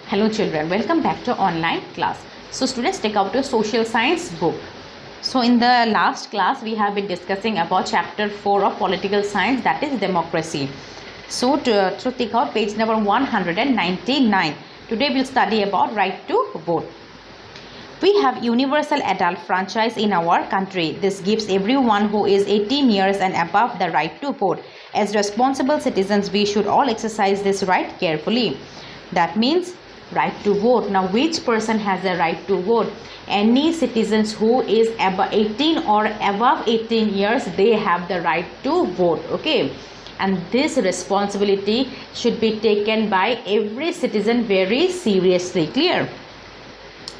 Hello children, welcome back to online class. So students, take out your social science book. So in the last class we have been discussing about chapter 4 of political science, that is democracy. So to take out page number 199. Today we'll study about right to vote. We have universal adult franchise in our country. This gives everyone who is 18 years and above the right to vote. As responsible citizens, we should all exercise this right carefully. That means right to vote. Now, which person has the right to vote? Any citizens who is above 18 or above 18 years, they have the right to vote. Okay. And this responsibility should be taken by every citizen very seriously. Clear?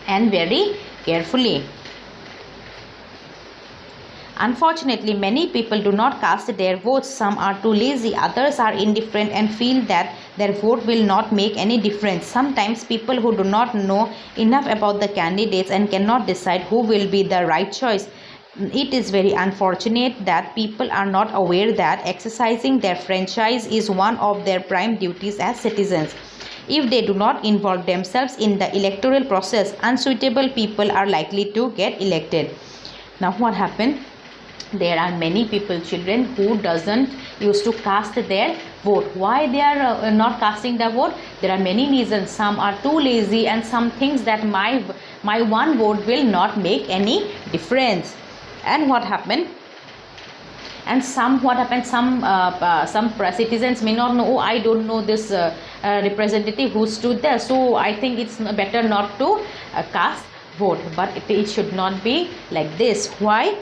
And very carefully. Unfortunately, many people do not cast their votes. Some are too lazy, others are indifferent and feel that their vote will not make any difference. Sometimes people who do not know enough about the candidates and cannot decide who will be the right choice. It is very unfortunate that people are not aware that exercising their franchise is one of their prime duties as citizens. If they do not involve themselves in the electoral process, unsuitable people are likely to get elected. Now what happened? There are many people, children, who doesn't used to cast their vote. Why they are not casting the vote? There are many reasons. Some are too lazy, and some things that my one vote will not make any difference. And what happened? And some citizens may not know, oh, I don't know this representative who stood there, so I think it's better not to cast vote. But it should not be like this. Why?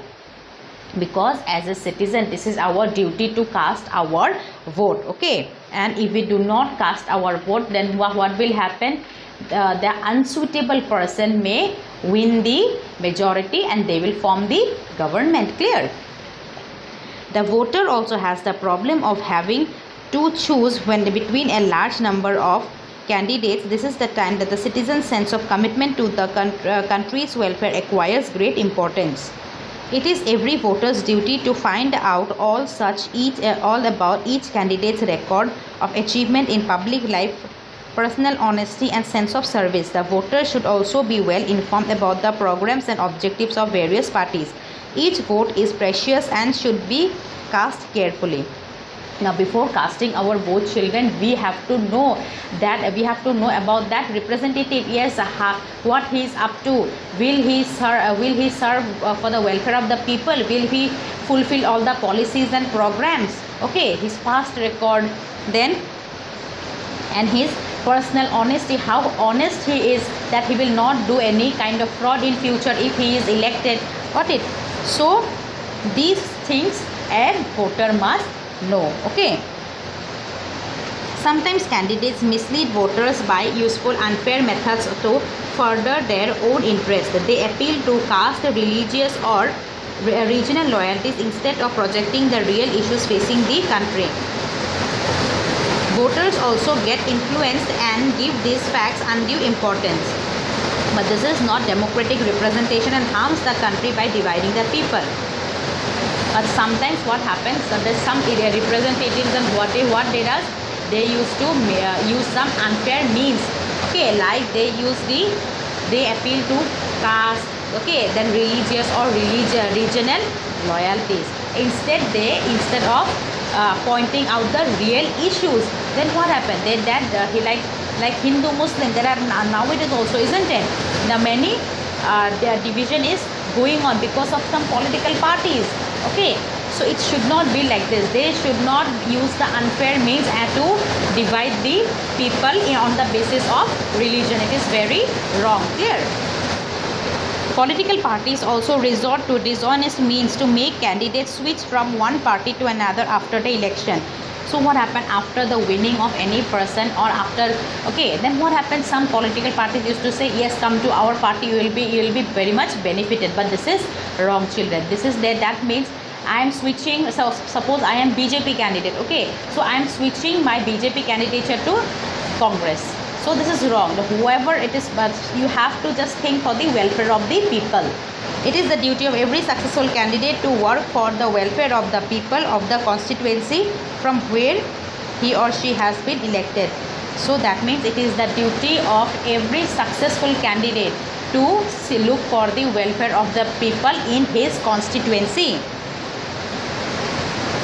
Because as a citizen, this is our duty to cast our vote. Okay. And if we do not cast our vote, then what will happen? The unsuitable person may win the majority and they will form the government. Clear? The voter also has the problem of having to choose between a large number of candidates. This is the time that the citizen's sense of commitment to the country's welfare acquires great importance. It is every voter's duty to find out all about each candidate's record of achievement in public life, personal honesty and sense of service. The voter should also be well informed about the programs and objectives of various parties. Each vote is precious and should be cast carefully. Now, before casting our vote, children, we have to know about that representative. Yes, what he is up to. Will he serve for the welfare of the people? Will he fulfill all the policies and programs? Okay, his past record, then, and his personal honesty, how honest he is, that he will not do any kind of fraud in future if he is elected. Got it? So these things a voter must know. Okay. Sometimes candidates mislead voters by useful unfair methods to further their own interest. They appeal to caste, religious or regional loyalties instead of projecting the real issues facing the country. Voters also get influenced and give these facts undue importance. But this is not democratic representation and harms the country by dividing the people. But sometimes what happens, there's some representatives and what they does, they used to use some unfair means. Okay, like they appeal to caste, okay, then religious or regional loyalties. Instead of pointing out the real issues, then what happened? Like Hindu Muslim, there are nowadays also, isn't it? Now many their division is going on because of some political parties. Okay, so it should not be like this. They should not use the unfair means to divide the people on the basis of religion. It is very wrong. Clear? Political parties also resort to dishonest means to make candidates switch from one party to another after the election. So what happened after the winning of any person, or after, okay, then what happened? Some political parties used to say, yes, come to our party, you will be very much benefited. But this is wrong, children. This is that means I am switching. So suppose I am BJP candidate, okay, so I am switching my BJP candidature to Congress. So this is wrong. Whoever it is, but you have to just think for the welfare of the people. It is the duty of every successful candidate to work for the welfare of the people of the constituency from where he or she has been elected. So that means it is the duty of every successful candidate to look for the welfare of the people in his constituency.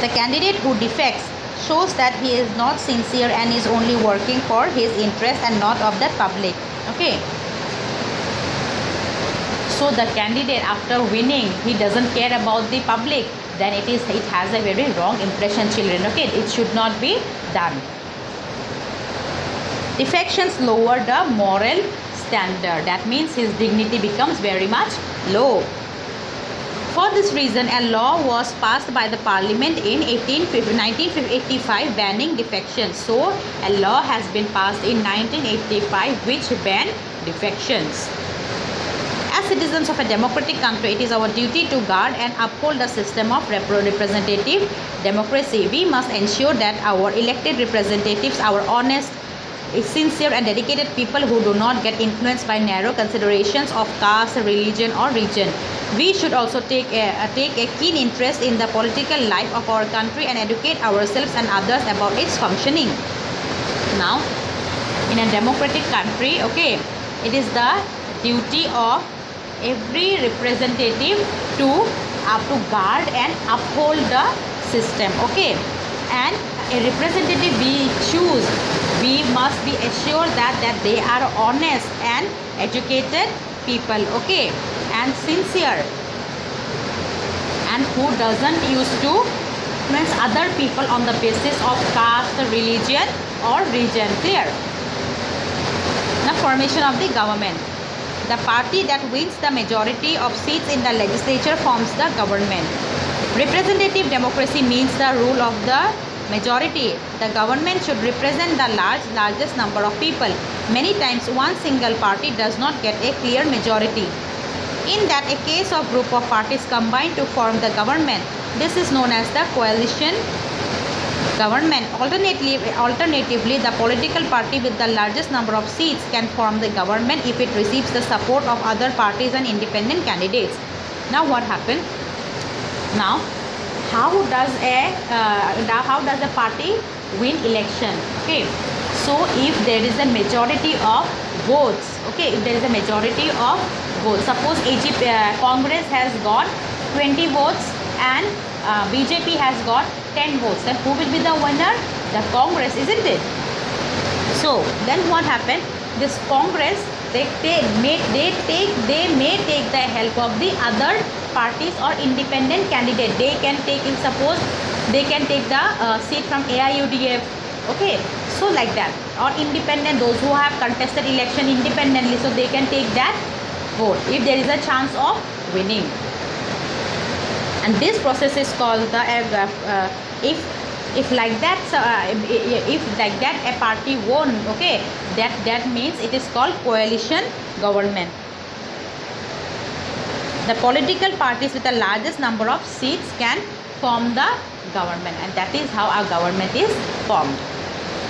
The candidate who defects shows that he is not sincere and is only working for his interest and not of the public. Okay. So the candidate after winning, he doesn't care about the public, then it has a very wrong impression, children. Okay, it should not be done. Defections lower the moral standard. That means his dignity becomes very much low. For this reason, a law was passed by the Parliament in 1985 banning defections. So, a law has been passed in 1985 which banned defections. As citizens of a democratic country, it is our duty to guard and uphold the system of representative democracy. We must ensure that our elected representatives are honest, sincere and dedicated people who do not get influenced by narrow considerations of caste, religion or region. We should also take a keen interest in the political life of our country and educate ourselves and others about its functioning. Now, in a democratic country, okay, it is the duty of every representative to guard and uphold the system. Okay, and a representative we choose, we must be assured that they are honest and educated people, okay, and sincere, and who doesn't use to influence other people on the basis of caste, religion or region. Clear? The formation of the government. The party that wins the majority of seats in the legislature forms the government. Representative democracy means the rule of the majority. The government should represent the largest number of people. Many times one single party does not get a clear majority. In that a case of group of parties combine to form the government. This is known as the coalition government. Alternatively, the political party with the largest number of seats can form the government if it receives the support of other parties and independent candidates. Now what happened? Now, how does a party win election? Okay, so if there is a majority of votes, okay, if there is a majority of votes, suppose Congress has got 20 votes and BJP has got 10 votes, then who will be the winner? The Congress, isn't it? So then what happened? This Congress, they may take the help of the other parties or independent candidate. They can take, in suppose they can take the seat from AIUDF, okay, so like that, or independent, those who have contested election independently, so they can take that vote if there is a chance of winning. And this process is called the if like that a party won, okay, that means it is called coalition government. The political parties with the largest number of seats can form the government, and that is how our government is formed.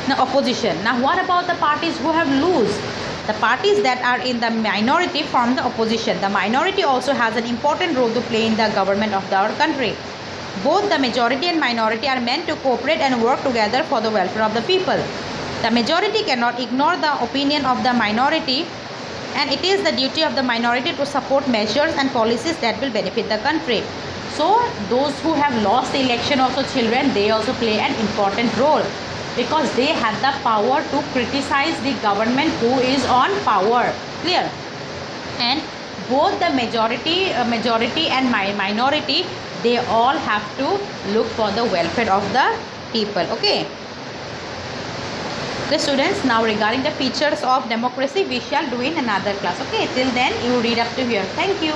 Now opposition. Now what about the parties who have lost? The parties that are in the minority form the opposition. The minority also has an important role to play in the government of our country. Both the majority and minority are meant to cooperate and work together for the welfare of the people. The majority cannot ignore the opinion of the minority, and it is the duty of the minority to support measures and policies that will benefit the country. So those who have lost the election also, children, they also play an important role, because they have the power to criticize the government who is on power. Clear? And both the majority and minority, they all have to look for the welfare of the people. Okay. Okay students, now regarding the features of democracy we shall do in another class. Okay, till then you read up to here. Thank you.